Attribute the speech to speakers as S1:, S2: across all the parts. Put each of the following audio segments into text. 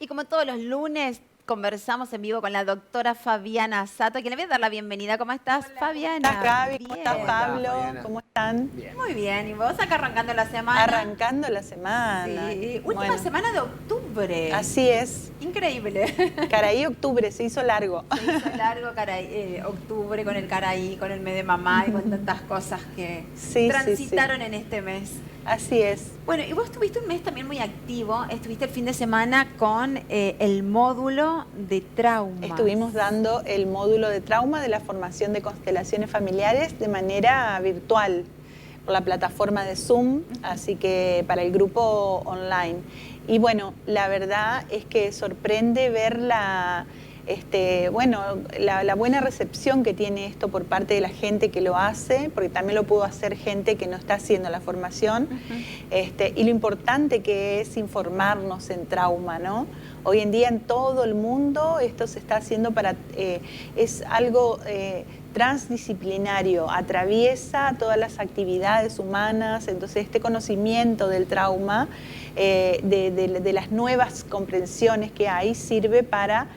S1: como todos los lunes, conversamos en vivo con la doctora Fabiana Sato, a quien le voy a dar la bienvenida. ¿Cómo estás, Fabiana?
S2: ¿Cómo estás, Gaby? ¿Cómo
S1: Bien.
S2: estás, Pablo? ¿Cómo están?
S3: Bien.
S1: Muy bien. ¿Y vos acá arrancando la semana?
S2: Arrancando la semana.
S1: Sí. Última
S2: Bueno,
S1: semana de octubre.
S2: así es.
S1: Increíble.
S2: Caraí, octubre, se hizo largo.
S1: Se hizo largo octubre con el Caraí, con el mes de mamá y con tantas cosas que transitaron en este mes.
S2: Así es.
S1: Bueno, y vos tuviste un mes también muy activo. Estuviste el fin de semana con el módulo de trauma.
S2: Estuvimos dando el módulo de trauma de la formación de constelaciones familiares de manera virtual por la plataforma de Zoom, así que para el grupo online. Y bueno, la verdad es que sorprende ver la buena recepción que tiene esto por parte de la gente que lo hace, porque también lo pudo hacer gente que no está haciendo la formación, y lo importante que es informarnos en trauma, ¿no? Hoy en día en todo el mundo esto se está haciendo es algo transdisciplinario, atraviesa todas las actividades humanas, entonces este conocimiento del trauma, de las nuevas comprensiones que hay, sirve para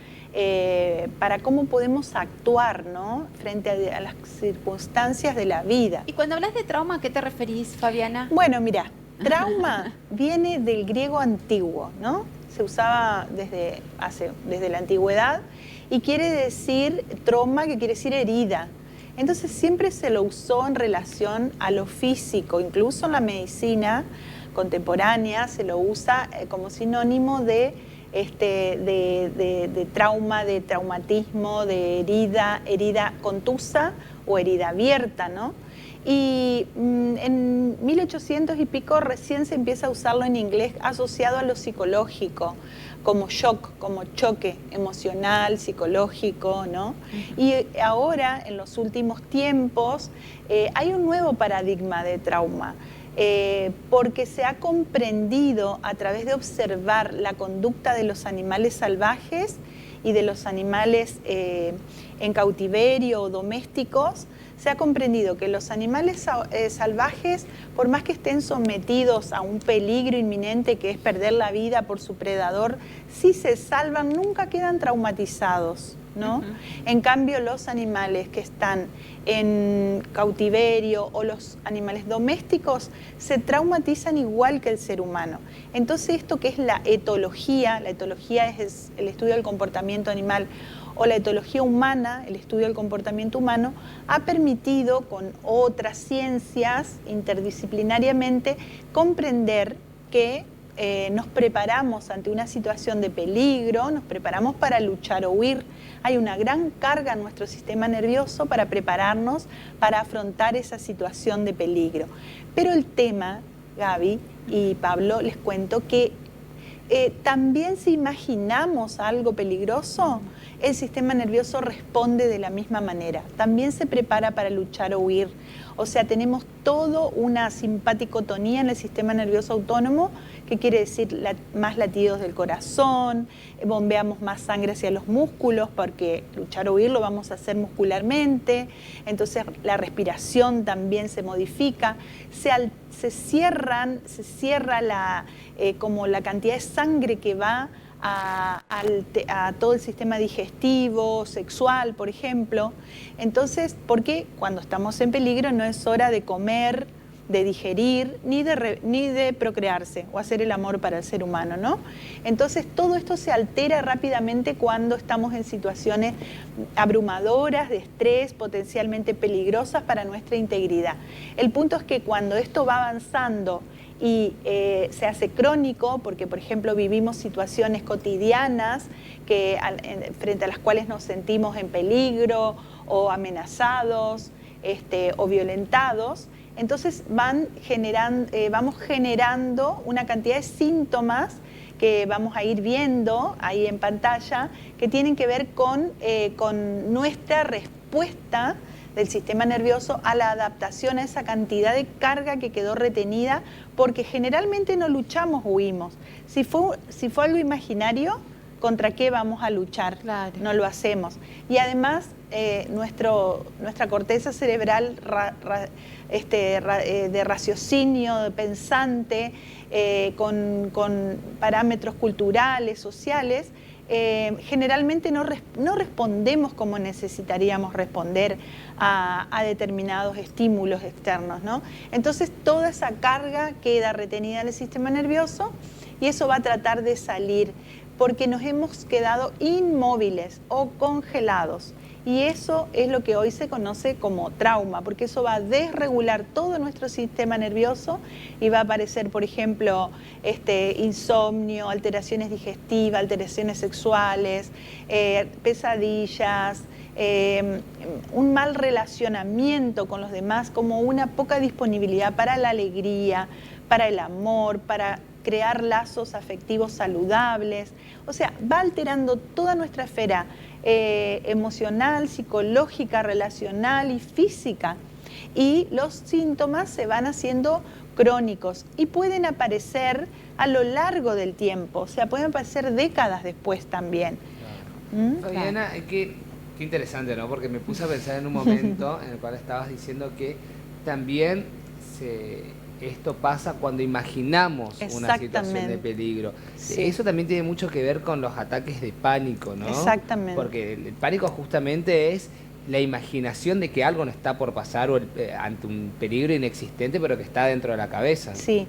S2: cómo podemos actuar, ¿no?, frente a las circunstancias de la vida.
S1: Y cuando hablas de trauma, ¿a qué te referís, Fabiana?
S2: Bueno, mira, trauma viene del griego antiguo, ¿no? Se usaba desde la antigüedad y quiere decir trauma, que quiere decir herida. Entonces siempre se lo usó en relación a lo físico, incluso en la medicina contemporánea se lo usa como sinónimo de trauma, de traumatismo, de herida contusa o herida abierta, ¿no? Y en 1800 y pico recién se empieza a usarlo en inglés asociado a lo psicológico, como shock, como choque emocional, psicológico, ¿no? Y ahora, en los últimos tiempos, hay un nuevo paradigma de trauma. Porque se ha comprendido a través de observar la conducta de los animales salvajes y de los animales en cautiverio o domésticos. Se ha comprendido que los animales salvajes, por más que estén sometidos a un peligro inminente que es perder la vida por su predador, si se salvan nunca quedan traumatizados, ¿no? En cambio, los animales que están en cautiverio o los animales domésticos se traumatizan igual que el ser humano. Entonces, esto que es la etología es el estudio del comportamiento animal, o la etología humana, el estudio del comportamiento humano, ha permitido con otras ciencias interdisciplinariamente comprender que nos preparamos ante una situación de peligro, nos preparamos para luchar o huir. Hay una gran carga en nuestro sistema nervioso para prepararnos para afrontar esa situación de peligro. Pero el tema, Gaby y Pablo, les cuento que también si imaginamos algo peligroso, el sistema nervioso responde de la misma manera. También se prepara para luchar o huir. O sea, tenemos toda una simpaticotonía en el sistema nervioso autónomo, que quiere decir más latidos del corazón, bombeamos más sangre hacia los músculos, porque luchar o huir lo vamos a hacer muscularmente. Entonces la respiración también se modifica, se cierra como la cantidad de sangre que va a todo el sistema digestivo, sexual, por ejemplo. Entonces, porque cuando estamos en peligro no es hora de comer, de digerir, ni de procrearse o hacer el amor para el ser humano, ¿no? Entonces, todo esto se altera rápidamente cuando estamos en situaciones abrumadoras, de estrés, potencialmente peligrosas para nuestra integridad. El punto es que cuando esto va avanzando y se hace crónico, porque por ejemplo vivimos situaciones cotidianas frente a las cuales nos sentimos en peligro o amenazados o violentados, entonces vamos generando una cantidad de síntomas que vamos a ir viendo ahí en pantalla, que tienen que ver con nuestra respuesta del sistema nervioso a la adaptación a esa cantidad de carga que quedó retenida, porque generalmente no luchamos o huimos. Si fue algo imaginario, ¿contra qué vamos a luchar?
S1: Claro.
S2: No lo hacemos. Y además, nuestra corteza cerebral de raciocinio, de pensante, con parámetros culturales, sociales, generalmente no respondemos como necesitaríamos responder a determinados estímulos externos, ¿no? Entonces toda esa carga queda retenida en el sistema nervioso y eso va a tratar de salir porque nos hemos quedado inmóviles o congelados. Y eso es lo que hoy se conoce como trauma, porque eso va a desregular todo nuestro sistema nervioso y va a aparecer, por ejemplo, insomnio, alteraciones digestivas, alteraciones sexuales, pesadillas, un mal relacionamiento con los demás, como una poca disponibilidad para la alegría, para el amor, para crear lazos afectivos saludables. O sea, va alterando toda nuestra esfera emocional, psicológica, relacional y física. Y los síntomas se van haciendo crónicos y pueden aparecer a lo largo del tiempo, o sea, pueden aparecer décadas después también.
S3: Claro. Fabiana, qué interesante, ¿no? Porque me puse a pensar en un momento en el cual estabas diciendo que también esto pasa cuando imaginamos una situación de peligro. Sí. Eso también tiene mucho que ver con los ataques de pánico, ¿no?
S2: Exactamente.
S3: Porque el pánico justamente es la imaginación de que algo no está por pasar o ante un peligro inexistente, pero que está dentro de la cabeza.
S2: Sí,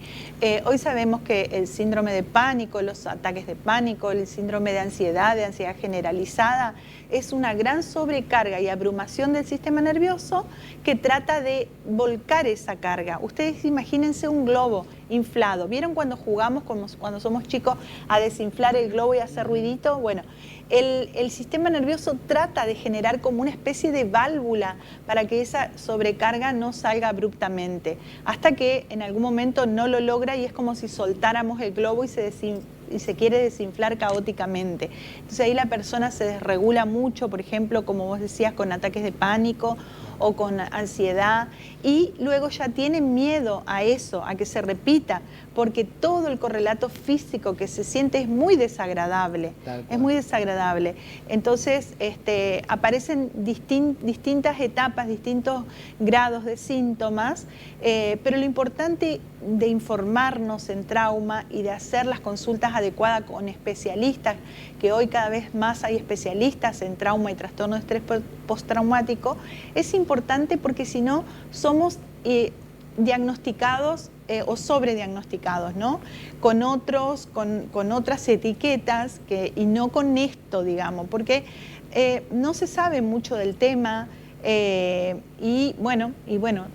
S2: hoy sabemos que el síndrome de pánico, los ataques de pánico, el síndrome de ansiedad generalizada, es una gran sobrecarga y abrumación del sistema nervioso que trata de volcar esa carga. Ustedes imagínense un globo inflado. ¿Vieron cuando jugamos, cuando somos chicos, a desinflar el globo y hacer ruidito? Bueno, el sistema nervioso trata de generar como una especie de válvula para que esa sobrecarga no salga abruptamente, hasta que en algún momento no lo logra y es como si soltáramos el globo y se quiere desinflar caóticamente. Entonces ahí la persona se desregula mucho, por ejemplo, como vos decías, con ataques de pánico o con ansiedad, y luego ya tienen miedo a eso, a que se repita, porque todo el correlato físico que se siente es muy desagradable, es muy desagradable. Entonces aparecen distintas etapas, distintos grados de síntomas, pero lo importante de informarnos en trauma y de hacer las consultas adecuadas con especialistas, que hoy cada vez más hay especialistas en trauma y trastorno de estrés postraumático, es importante porque si no somos diagnosticados o sobrediagnosticados, ¿no? Con otras etiquetas y no con esto, digamos, porque no se sabe mucho del tema. Y bueno,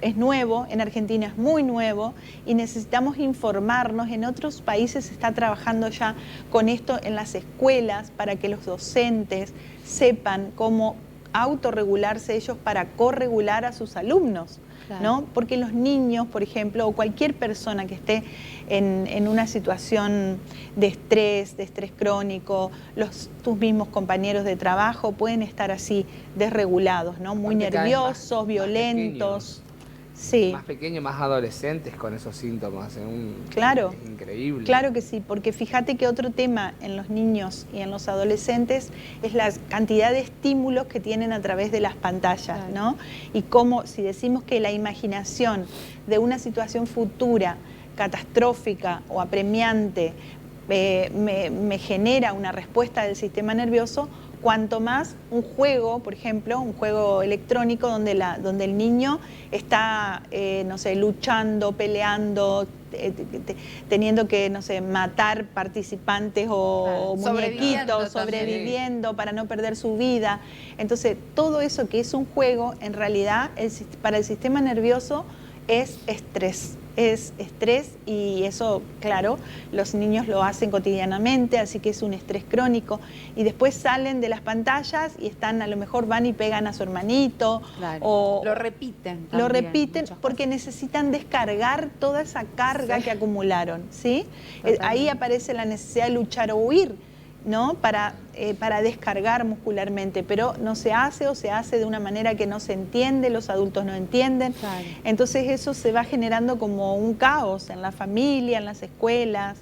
S2: es nuevo, en Argentina es muy nuevo y necesitamos informarnos. En otros países se está trabajando ya con esto en las escuelas para que los docentes sepan cómo autorregularse ellos para corregular a sus alumnos. Claro. ¿No? Porque los niños, por ejemplo, o cualquier persona que esté en una situación de estrés crónico, tus mismos compañeros de trabajo pueden estar así desregulados, ¿no? Muy nerviosos, violentos. Sí.
S3: Más pequeños, más adolescentes con esos síntomas.
S2: Claro.
S3: Es increíble.
S2: Claro que sí, porque fíjate que otro tema en los niños y en los adolescentes es la cantidad de estímulos que tienen a través de las pantallas, claro, ¿no? Y cómo, si decimos que la imaginación de una situación futura, catastrófica o apremiante, me genera una respuesta del sistema nervioso, cuanto más un juego, por ejemplo, un juego electrónico donde el niño está, no sé, luchando, peleando, teniendo que, no sé, matar participantes o muñequitos, sobreviviendo para no perder su vida. Entonces, todo eso que es un juego, en realidad, para el sistema nervioso es estrés. Es estrés y eso, claro, los niños lo hacen cotidianamente, así que es un estrés crónico. Y después salen de las pantallas y a lo mejor van y pegan a su hermanito. Claro. O
S1: lo repiten.
S2: También, lo repiten porque necesitan descargar toda esa carga que acumularon, ¿sí? Ahí aparece la necesidad de luchar o huir, ¿no? Para descargar muscularmente, pero no se hace o se hace de una manera que no se entiende, los adultos no entienden. Claro. Entonces eso se va generando como un caos en la familia, en las escuelas.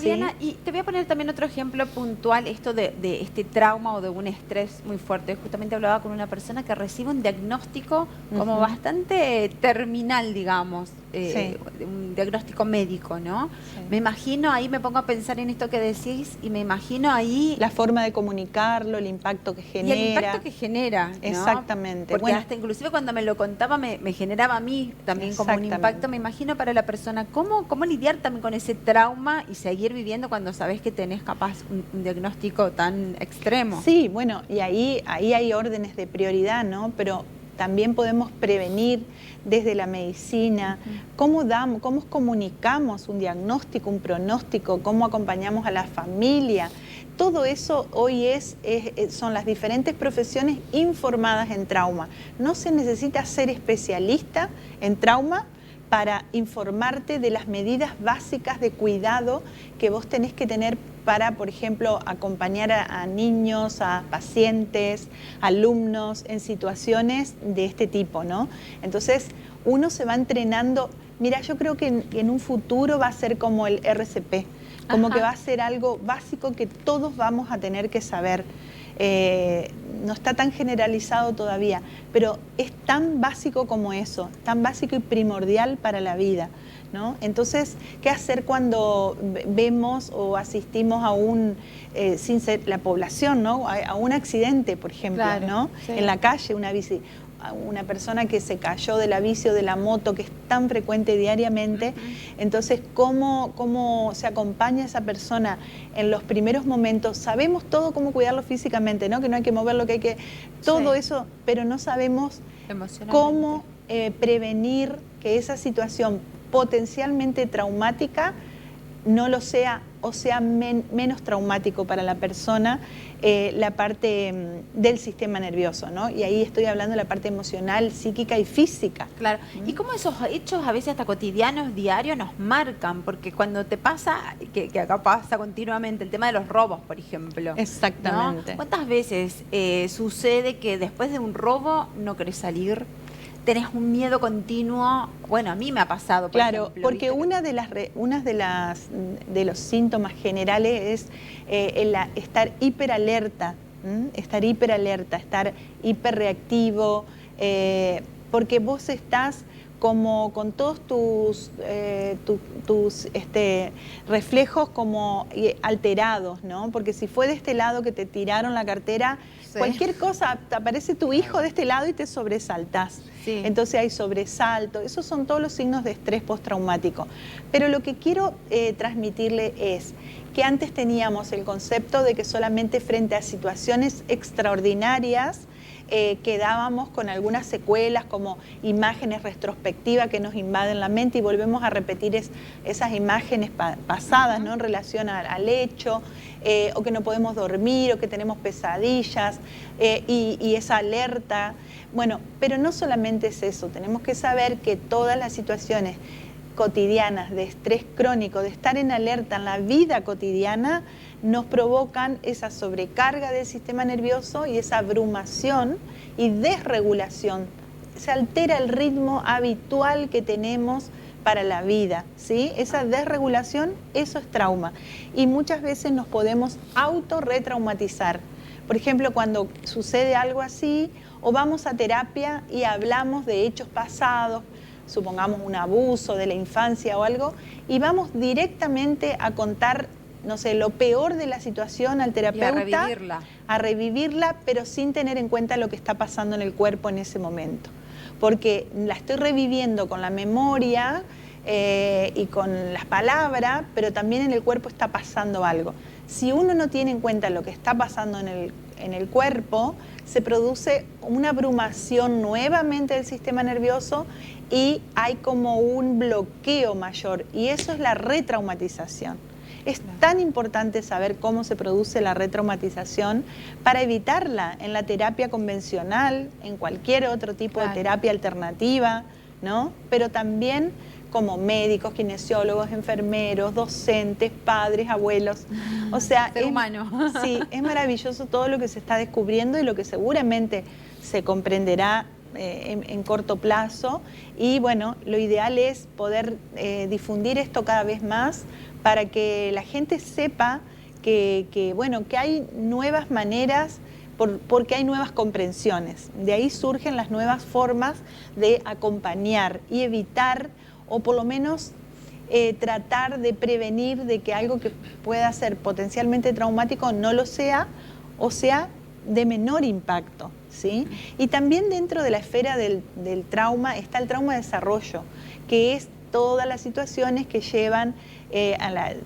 S1: Fabiana, y te voy a poner también otro ejemplo puntual, esto de este trauma o de un estrés muy fuerte. Justamente hablaba con una persona que recibe un diagnóstico como bastante terminal, digamos, un diagnóstico médico, ¿no? Sí. Me imagino, ahí me pongo a pensar en esto que decís y me imagino ahí...
S2: La forma de comunicarlo, el impacto que genera.
S1: Y el impacto que genera, ¿no?
S2: Exactamente.
S1: Porque hasta inclusive cuando me lo contaba me generaba a mí también como un impacto, me imagino, para la persona. ¿Cómo lidiar también con ese trauma y seguir viviendo cuando sabes que tenés capaz un diagnóstico tan extremo?
S2: Sí, bueno, y ahí hay órdenes de prioridad, ¿no? Pero también podemos prevenir desde la medicina, cómo comunicamos un diagnóstico, un pronóstico, cómo acompañamos a la familia. Todo eso hoy son las diferentes profesiones informadas en trauma. No se necesita ser especialista en trauma para informarte de las medidas básicas de cuidado que vos tenés que tener para, por ejemplo, acompañar a niños, a pacientes, alumnos en situaciones de este tipo, ¿no? Entonces, uno se va entrenando. Mira, yo creo que en un futuro va a ser como el RCP, como que va a ser algo básico que todos vamos a tener que saber. No está tan generalizado todavía, pero es tan básico como eso, tan básico y primordial para la vida, ¿no? Entonces, ¿qué hacer cuando vemos o asistimos a sin ser la población, ¿no? A un accidente, por ejemplo, claro, ¿no? Sí. En la calle, una persona que se cayó de la bici o de la moto, que es tan frecuente diariamente. Entonces, ¿cómo se acompaña a esa persona en los primeros momentos? Sabemos todo cómo cuidarlo físicamente, ¿no? Que no hay que moverlo, que hay que... Todo eso, pero no sabemos cómo prevenir que esa situación potencialmente traumática no lo sea o sea menos traumático para la persona, la parte del sistema nervioso, ¿no? Y ahí estoy hablando de la parte emocional, psíquica y física.
S1: Claro. Y cómo esos hechos a veces hasta cotidianos, diarios, nos marcan, porque cuando te pasa, que acá pasa continuamente, el tema de los robos, por ejemplo.
S2: Exactamente.
S1: ¿No? ¿Cuántas veces sucede que después de un robo no querés salir? Tenés un miedo continuo. Bueno, a mí me ha pasado, por ejemplo,
S2: porque una de los síntomas generales es estar hiperalerta, estar hiperreactivo, porque vos estás como con todos tus reflejos como alterados, ¿no? Porque si fue de este lado que te tiraron la cartera, sí, cualquier cosa, te aparece tu hijo de este lado y te sobresaltás. Sí. Entonces hay sobresalto, esos son todos los signos de estrés postraumático. Pero lo que quiero transmitirle es que antes teníamos el concepto de que solamente frente a situaciones extraordinarias quedábamos con algunas secuelas como imágenes retrospectivas que nos invaden la mente y volvemos a repetir esas imágenes pasadas, ¿no? En relación al hecho, o que no podemos dormir, o que tenemos pesadillas, y esa alerta. Bueno, pero no solamente es eso, tenemos que saber que todas las situaciones cotidianas de estrés crónico, de estar en alerta en la vida cotidiana, nos provocan esa sobrecarga del sistema nervioso y esa abrumación y desregulación. Se altera el ritmo habitual que tenemos para la vida, ¿sí? Esa desregulación, eso es trauma. Y muchas veces nos podemos auto-retraumatizar. Por ejemplo, cuando sucede algo así, o vamos a terapia y hablamos de hechos pasados, supongamos un abuso de la infancia o algo, y vamos directamente a contar, no sé, lo peor de la situación al terapeuta.
S1: Y a
S2: revivirla, pero sin tener en cuenta lo que está pasando en el cuerpo en ese momento. Porque la estoy reviviendo con la memoria y con las palabras, pero también en el cuerpo está pasando algo. Si uno no tiene en cuenta lo que está pasando en el cuerpo, se produce una abrumación nuevamente del sistema nervioso y hay como un bloqueo mayor, y eso es la retraumatización. Es tan importante saber cómo se produce la retraumatización para evitarla en la terapia convencional, en cualquier otro tipo de terapia alternativa, ¿no? Pero también como médicos, kinesiólogos, enfermeros, docentes, padres, abuelos. O sea,
S1: ser humano.
S2: Sí, es maravilloso todo lo que se está descubriendo y lo que seguramente se comprenderá en corto plazo. Y bueno, lo ideal es poder difundir esto cada vez más para que la gente sepa bueno, que hay nuevas maneras, porque hay nuevas comprensiones. De ahí surgen las nuevas formas de acompañar y evitar, o por lo menos tratar de prevenir de que algo que pueda ser potencialmente traumático no lo sea, o sea de menor impacto, ¿sí? Y también dentro de la esfera del trauma está el trauma de desarrollo, que es todas las situaciones que llevan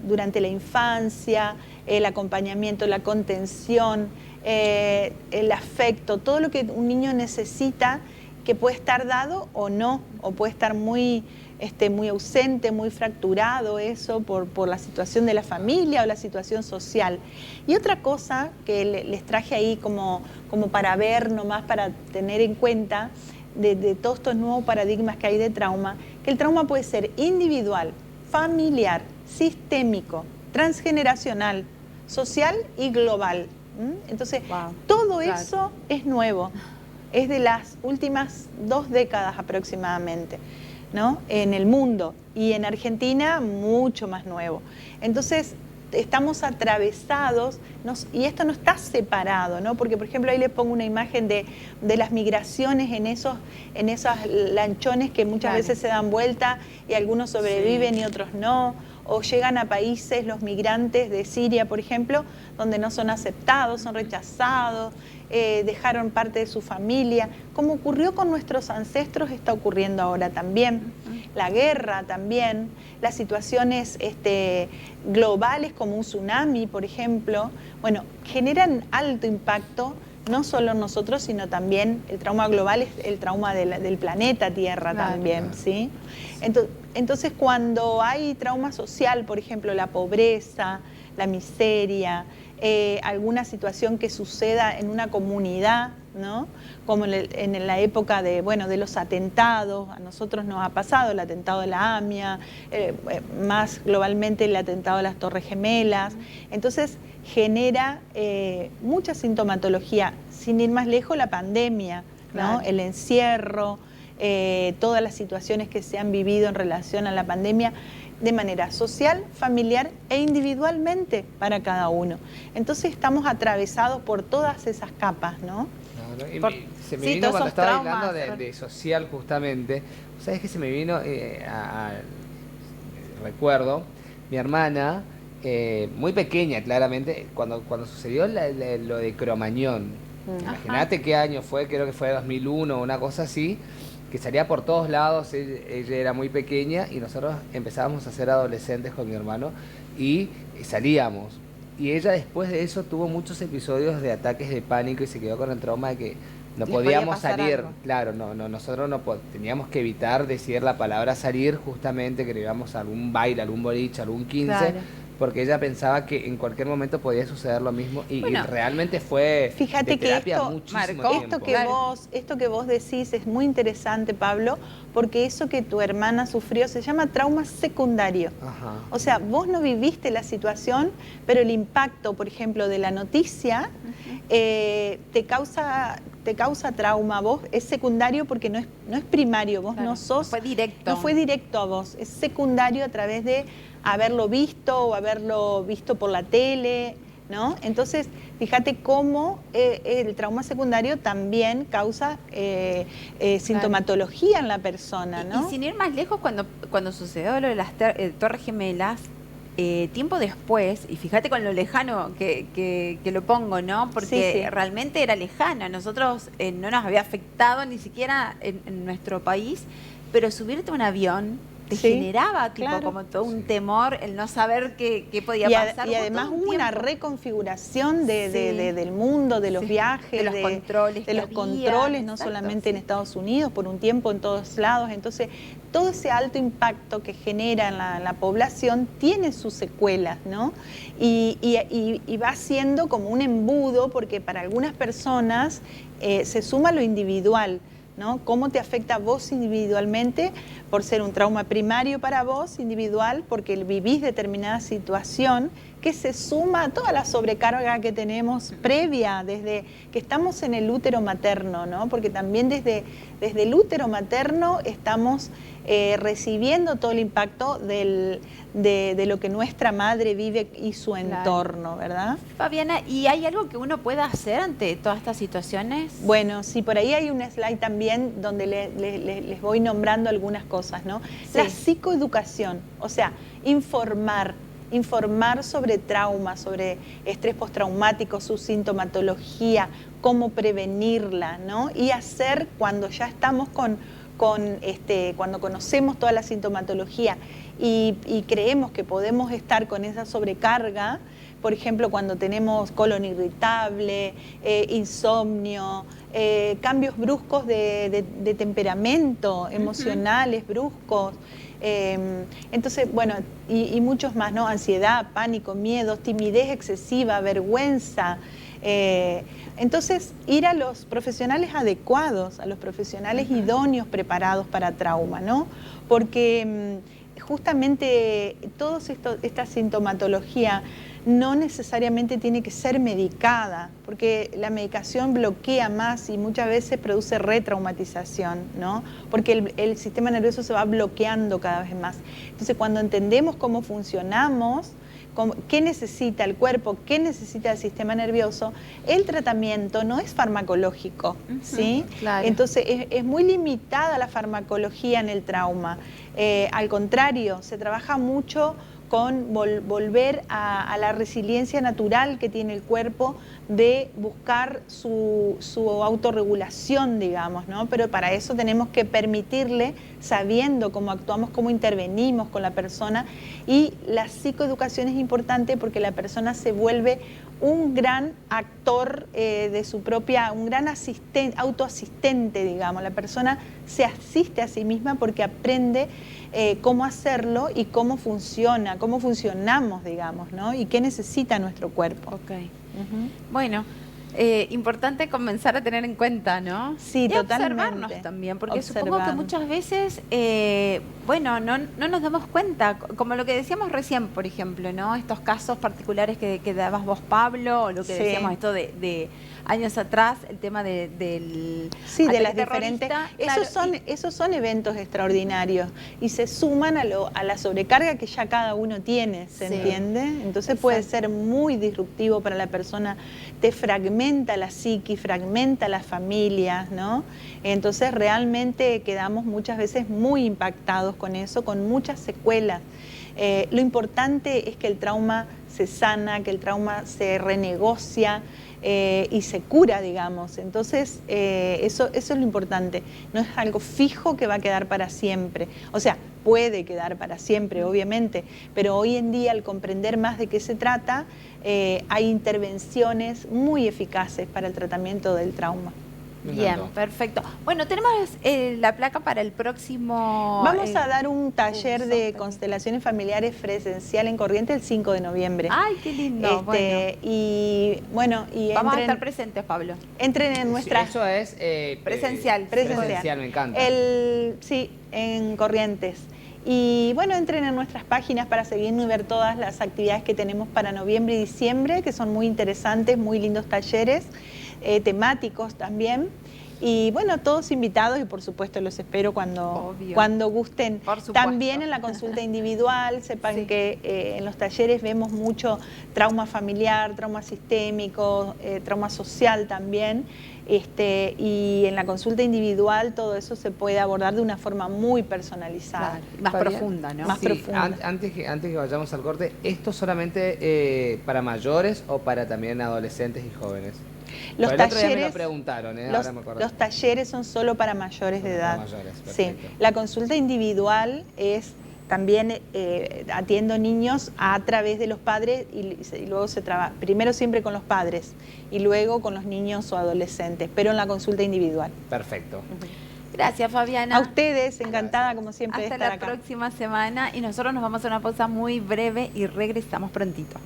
S2: durante la infancia, el acompañamiento, la contención, el afecto, todo lo que un niño necesita, que puede estar dado o no, o puede estar muy ausente, muy fracturado eso por la situación de la familia o la situación social. Y otra cosa que les traje ahí como para ver nomás, para tener en cuenta de todos estos nuevos paradigmas que hay de trauma, que el trauma puede ser individual, familiar, sistémico, transgeneracional, social y global. Entonces, todo eso es nuevo, es de las últimas 2 décadas aproximadamente, ¿no? En el mundo, y en Argentina mucho más nuevo. Entonces estamos atravesados, y esto no está separado, ¿no? Porque, por ejemplo, ahí le pongo una imagen de las migraciones en esos lanchones que muchas veces se dan vuelta y algunos sobreviven y otros no, o llegan a países, los migrantes de Siria, por ejemplo, donde no son aceptados, son rechazados, dejaron parte de su familia. Como ocurrió con nuestros ancestros, está ocurriendo ahora también. La guerra también, las situaciones globales como un tsunami, por ejemplo, bueno, generan alto impacto, no solo en nosotros, sino también el trauma global es el trauma del planeta Tierra también, ¿sí? Entonces, cuando hay trauma social, por ejemplo, la pobreza, la miseria, alguna situación que suceda en una comunidad, ¿no? Como en la época de los atentados, a nosotros nos ha pasado el atentado de la AMIA, más globalmente el atentado de las Torres Gemelas. Entonces genera mucha sintomatología, sin ir más lejos la pandemia, ¿no? El encierro, todas las situaciones que se han vivido en relación a la pandemia, de manera social, familiar e individualmente para cada uno. Entonces estamos atravesados por todas esas capas, ¿no?
S3: Claro, se me vino cuando estaba hablando de social justamente, ¿sabes qué se me vino? Recuerdo, mi hermana, muy pequeña claramente, cuando sucedió lo de Cromañón, imagínate qué año fue, creo que fue 2001, una cosa así, que salía por todos lados. Ella era muy pequeña y nosotros empezábamos a ser adolescentes con mi hermano y salíamos. Y ella después de eso tuvo muchos episodios de ataques de pánico y se quedó con el trauma de que no podíamos salir. Algo. Claro, nosotros teníamos que evitar decir la palabra salir, justamente que íbamos a algún baile, algún boliche, algún 15. Claro. Porque ella pensaba que en cualquier momento podía suceder lo mismo y realmente fue
S2: fíjate
S3: de terapia
S2: que
S3: muchísimo tiempo.
S2: Esto que vos decís es muy interesante, Pablo, porque eso que tu hermana sufrió se llama trauma secundario. Ajá. O sea, vos no viviste la situación, pero el impacto, por ejemplo, de la noticia te causa trauma. Vos es secundario porque no es primario, vos no sos...
S1: Fue directo.
S2: No fue directo a vos, es secundario a través de haberlo visto o haberlo visto por la tele, ¿no? Entonces, fíjate cómo el trauma secundario también causa sintomatología en la persona, ¿no?
S1: Y sin ir más lejos, cuando sucedió lo de las Torres Gemelas, tiempo después, y fíjate con lo lejano que lo pongo, ¿no? Porque realmente era lejano. A nosotros no nos había afectado ni siquiera en nuestro país, pero subirte a un avión te generaba como todo un temor, el no saber qué podía pasar.
S2: Y además hubo una reconfiguración del mundo, de los viajes,
S1: de los controles,
S2: no solamente en Estados Unidos, por un tiempo en todos lados. Entonces, todo ese alto impacto que genera en la población tiene sus secuelas, ¿no? Y va siendo como un embudo, porque para algunas personas se suma lo individual, ¿no? Cómo te afecta a vos individualmente por ser un trauma primario para vos, individual, porque vivís determinada situación que se suma a toda la sobrecarga que tenemos previa, desde que estamos en el útero materno, ¿no? Porque también desde el útero materno estamos recibiendo todo el impacto de lo que nuestra madre vive y su entorno, ¿verdad?
S1: Fabiana, ¿y hay algo que uno pueda hacer ante todas estas situaciones?
S2: Bueno, sí, por ahí hay un slide también donde les voy nombrando algunas cosas, ¿no?
S1: Sí.
S2: La psicoeducación, o sea, informar sobre trauma, sobre estrés postraumático, su sintomatología, cómo prevenirla, ¿no? Y hacer cuando ya estamos cuando conocemos toda la sintomatología y creemos que podemos estar con esa sobrecarga, por ejemplo, cuando tenemos colon irritable, insomnio, cambios bruscos de temperamento, emocionales bruscos. Entonces, bueno, y muchos más, ¿no? Ansiedad, pánico, miedo, timidez excesiva, vergüenza. Entonces, ir a los profesionales adecuados, a los profesionales idóneos preparados para trauma, ¿no? Porque justamente toda esta sintomatología no necesariamente tiene que ser medicada, porque la medicación bloquea más y muchas veces produce retraumatización, ¿no? Porque el sistema nervioso se va bloqueando cada vez más. Entonces, cuando entendemos cómo funcionamos, qué necesita el cuerpo, qué necesita el sistema nervioso, el tratamiento no es farmacológico, ¿sí?
S1: Claro.
S2: Entonces, es muy limitada la farmacología en el trauma. Al contrario, se trabaja mucho con volver a la resiliencia natural que tiene el cuerpo de buscar su autorregulación, digamos, ¿no? Pero para eso tenemos que permitirle, sabiendo cómo actuamos, cómo intervenimos con la persona, y la psicoeducación es importante porque la persona se vuelve un gran actor de su propia, un gran autoasistente, digamos. La persona se asiste a sí misma porque aprende cómo hacerlo y cómo funciona, cómo funcionamos, digamos, ¿no? Y qué necesita nuestro cuerpo.
S1: Ok. Bueno, importante comenzar a tener en cuenta, ¿no?
S2: Sí,
S1: y
S2: totalmente.
S1: observarnos también, porque supongo que muchas veces, bueno, no nos damos cuenta, como lo que decíamos recién, por ejemplo, ¿no? Estos casos particulares que dabas vos, Pablo, o lo que decíamos esto de años atrás, el tema del
S2: sí, de las
S1: diferentes.
S2: Claro, esos son eventos extraordinarios y se suman a la sobrecarga que ya cada uno tiene, ¿se entiende? Entonces puede ser muy disruptivo para la persona, te fragmenta la psiqui, fragmenta las familias, ¿no? Entonces realmente quedamos muchas veces muy impactados con eso, con muchas secuelas. Lo importante es que el trauma se sana, que el trauma se renegocia, y se cura, digamos. Entonces, eso es lo importante. No es algo fijo que va a quedar para siempre. O sea, puede quedar para siempre, obviamente, pero hoy en día, al comprender más de qué se trata, hay intervenciones muy eficaces para el tratamiento del trauma.
S1: Bien, perfecto. Bueno, tenemos la placa para el próximo...
S2: Vamos a dar un taller de constelaciones familiares presencial en Corrientes el 5 de noviembre.
S1: ¡Ay, qué lindo!
S2: Y bueno,
S1: vamos a estar presentes, Pablo.
S2: Entren en nuestras...
S3: Eso es...
S1: presencial.
S3: Presencial, me encanta.
S2: Sí, en Corrientes. Y bueno, entren en nuestras páginas para seguirnos y ver todas las actividades que tenemos para noviembre y diciembre, que son muy interesantes, muy lindos talleres, temáticos también. Y bueno, todos invitados y por supuesto los espero cuando gusten. También en la consulta individual, sepan que en los talleres vemos mucho trauma familiar, trauma sistémico, trauma social también. Y en la consulta individual todo eso se puede abordar de una forma muy personalizada.
S1: Claro, más profunda, ¿no?
S3: Más profunda. Antes que vayamos al corte, ¿esto solamente para mayores o para también adolescentes y jóvenes?
S2: Los talleres,
S3: me lo preguntaron, ahora me acuerdo.
S2: Los talleres son solo para mayores de edad. Sí. La consulta individual es también atiendo niños a través de los padres y luego se trabaja, primero siempre con los padres y luego con los niños o adolescentes, pero en la consulta individual.
S3: Perfecto.
S1: Gracias, Fabiana.
S2: A ustedes, encantada como siempre de estar acá.
S1: Hasta la próxima semana y nosotros nos vamos a una pausa muy breve y regresamos prontito.